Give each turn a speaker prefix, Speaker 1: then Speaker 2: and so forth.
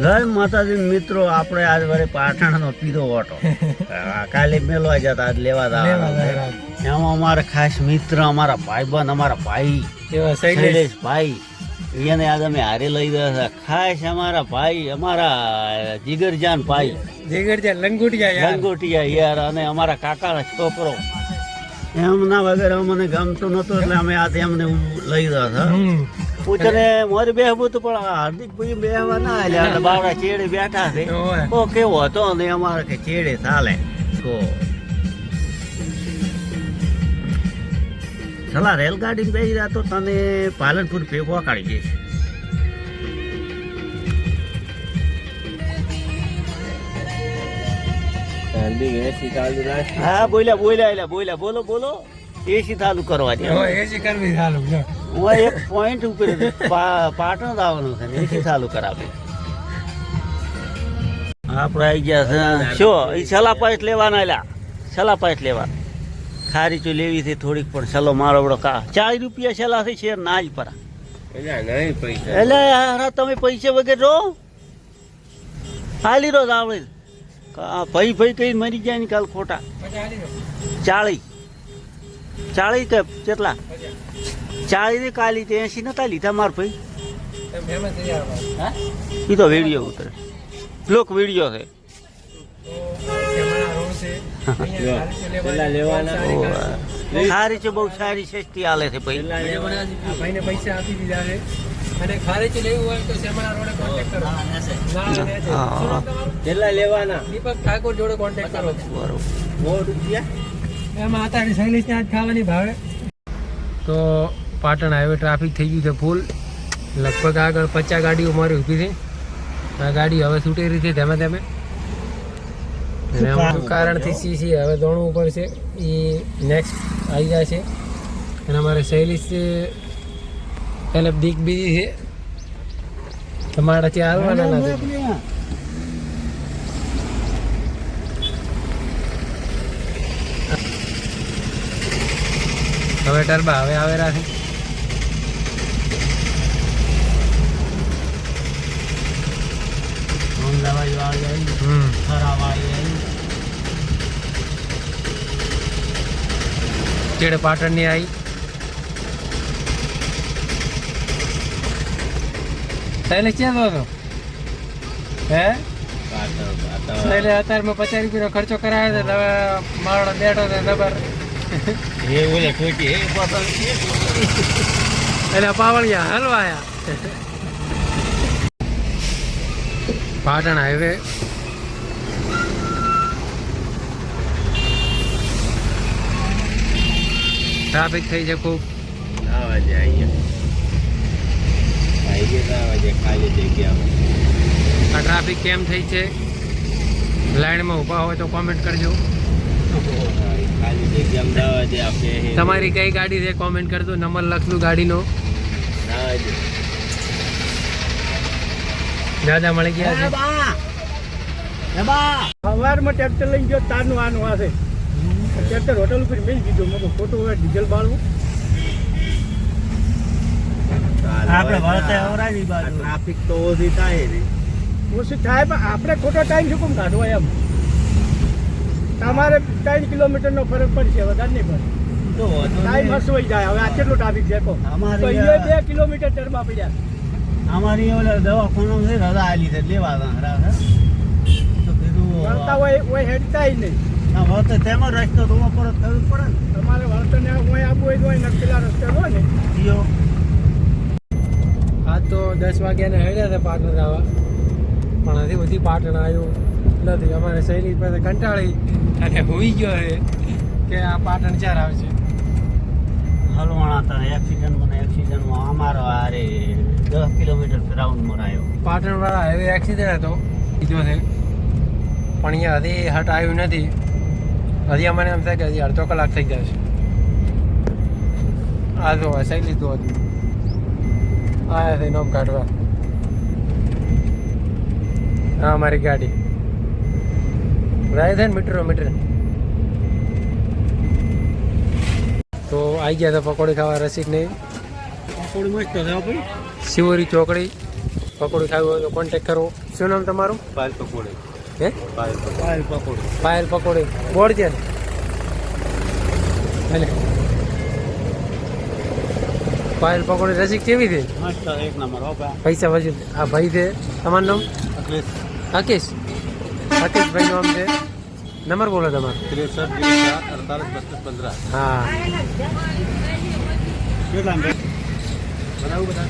Speaker 1: જય માતાજી મિત્રો, આપણે આજ વરે પાટણનો પીધો ઓટો કાલે મેલવા જતા આજ લેવા જવાના. એમાં અમારા ખાસ મિત્ર, અમારા ભાઈબંધ, અમારા ભાઈ શૈલેષ ભાઈ, એને આજ અમે હારે લઈ ગયા હતા. ખાસ અમારા ભાઈ, અમારા જીગરજાન ભાઈ,
Speaker 2: જીગરજાન લંગોટિયા
Speaker 1: યાર, અને અમારા કાકાનો છોકરો. એમના વગર અમને ગમતું નતું એટલે અમે આ એમને લઈ ગયા હતા. પૂછને મોરી બેહવું હતું પણ હાર્દિક ભાઈ બેહવા ના આલ્યા એટલે બાવડા ચેડે બેઠા છે. ઓ કેવો હતો ને અમારે કે ચેડે ચાલે તો ચલા રેલગાડી બેસી રહ્યા તો તને પાલનપુર ભેગો કાઢી જઈશ. હા બોલ્યા બોલો એસી ચાલુ કરવા દે.
Speaker 2: એસી કરવી ચાલુ
Speaker 1: હું એક પોઈન્ટ ઉપર પાટણ આવવાનું છે ને એસી ચાલુ કરાવે. આપણે આવી ગયા છે શું એ સલાપાઈટ લેવાના એલા સલાપાઈટ લેવા ખારી ચો લેવી છે થોડીક પણ સલો મારો બડો કા 40 રૂપિયા સલા છે શેર ના જ પરા એટલે યાર તમે પૈસા વગર રહો હાલી રોજ આવડે ભાઈ કઈ મરી જાય ને કાલ ખોટા 40 કે કેટલા 40 ને કાલી 80 નતા લીધા માર ભાઈ. એ તો વિડીયો ઉતરે બ્લોક વિડીયો છે. ખારી છે બહુ સારી સસ્તી હાલે છે
Speaker 2: ભાઈને પૈસા આપી દીધા છે અને ખારેચી લેવું હોય તો સેમણા રોડે કોન્ટેક્ટ કરો.
Speaker 1: કેટલા લેવાના?
Speaker 2: દીપક ઠાકોર જોડે કોન્ટેક્ટ કરો.
Speaker 1: બરોબર
Speaker 2: એમાં આતાની શૈલેષને આજ ખાવાની ભાવે. તો પાટણ હાઈવે ટ્રાફિક થઈ ગયું છે ફૂલ. લગભગ આગળ 50 ગાડીઓ મારી ઊભી છે. આ ગાડી હવે છૂટી રહી છે ધીમે ધીમે. અને અમુક કારણથી સીસી હવે દોણું ઉપર છે એ નેક્સ્ટ આવી જાય છે. અને અમારે શૈલેષ છે એટલે દીક બીજી છે તમારા ત્યાં હાલવાના નથી. હવે ટરબા હવે આવેલા છે. ચેડે પાટણની આવી શૈલેષ ક્યાં હતો હે શૈલેષ અત્યારમાં 50 રૂપિયાનો ખર્ચો કરાવે છે. હવે મારો બેઠો છે ખબર એટલે પાવળિયા હલવાયા. પાટણ હાઈવે ટ્રાફિક થઈ છે ખૂબ. આ ટ્રાફિક કેમ થઈ છે લાઈનમાં ઊભા હોય તો કોમેન્ટ કરજો. તમારી કઈ ગાડી છે કોમેન્ટ કરજો. નંબર લખશું ગાડીનો. દાદા મળી ગયા છે. સવારમાં ટ્રેક્ટર લઈ ગયો તારનું આનું આ છે. ટ્રેક્ટર હોટલ ઉપર મેં કીધું મેં ખોટું હોય ડીઝલ બાળવું.
Speaker 1: આપણે વળતે અવરાજી બાજુ ટ્રાફિક તો ઓછી થાય ને
Speaker 2: ઓછી થાય પણ આપણે ખોટો ટાઈમ શું કેમ કાઢવો એમ. તમારે 3 કિલોમીટરનો ફરક પડશે વધારે નહીં પડે
Speaker 1: તો
Speaker 2: ટાઈમ હસવાઈ જાય. હવે આ કેટલો ટ્રાફિક છે તો 2 કિલોમીટર ટરમાં પડ્યા.
Speaker 1: અમારી ઓલા દવાખાનો છે રજા આલી છે લેવા તો કીધું
Speaker 2: વળતા હોય હેડતા નહીં.
Speaker 1: ના વળતે તેમાં રસ્તો તો પરત કરવું પડે ને.
Speaker 2: તમારે વળતરને હોય આપવું હોય તો નક્કીલા રસ્તે હોય ને.
Speaker 1: જીઓ
Speaker 2: આજ તો 10 વાગ્યાને હેડ્યા હતા પાટણ આવવા પણ હજી બધી પાટણ આવ્યું નથી. અમારે શૈલેષ પાસે કંટાળી અને હોઈ ગયો છે કે આ પાટણ ચાર આવશે.
Speaker 1: હલવાણા હતા એક્સિડન્ટમાં અમારો આરે 10 કિલોમીટર રાઉન્ડમાં આવ્યો.
Speaker 2: પાટણવાળા હાઈવે એક્સિડન્ટ હતો બીજો છે પણ અહીંયા હજી હટ આવ્યું નથી. હજી અમને એમ થાય કે હજી અડધો કલાક થઈ જશે. આ જો શૈલેષ તો હતું આવ્યા છે નોમ કાઢવા. હા અમારી ગાડી જાય છે ને મીટર તો આવી ગયા હતા પકોડી ખાવા. રસિક નહીં
Speaker 1: પકોડી મસ્ત છે ભાઈ.
Speaker 2: શિવરી ચોકડી પકોડી ખાવી હોય તો કોન્ટેક કરવો. શું નામ તમારું?
Speaker 1: પાયલ પકોડી.
Speaker 2: હે?
Speaker 1: પાયલ પકોડી.
Speaker 2: પાયલ પકોડી બોર્ડ છે ને? એટલે પાયલ પકોડી રસીક કેવી છે?
Speaker 1: મસ્ત એક નંબર હો બા.
Speaker 2: પૈસા વજુ. આ ભાઈ છે, તમારું નામ?
Speaker 1: અખિલેશ.
Speaker 2: રાકેશ. રાકેશભાઈ નામ છે. નંબર બોલો તમારો.
Speaker 1: 63 48 32 15.
Speaker 2: હા
Speaker 1: કેટલા બનાવું બધા?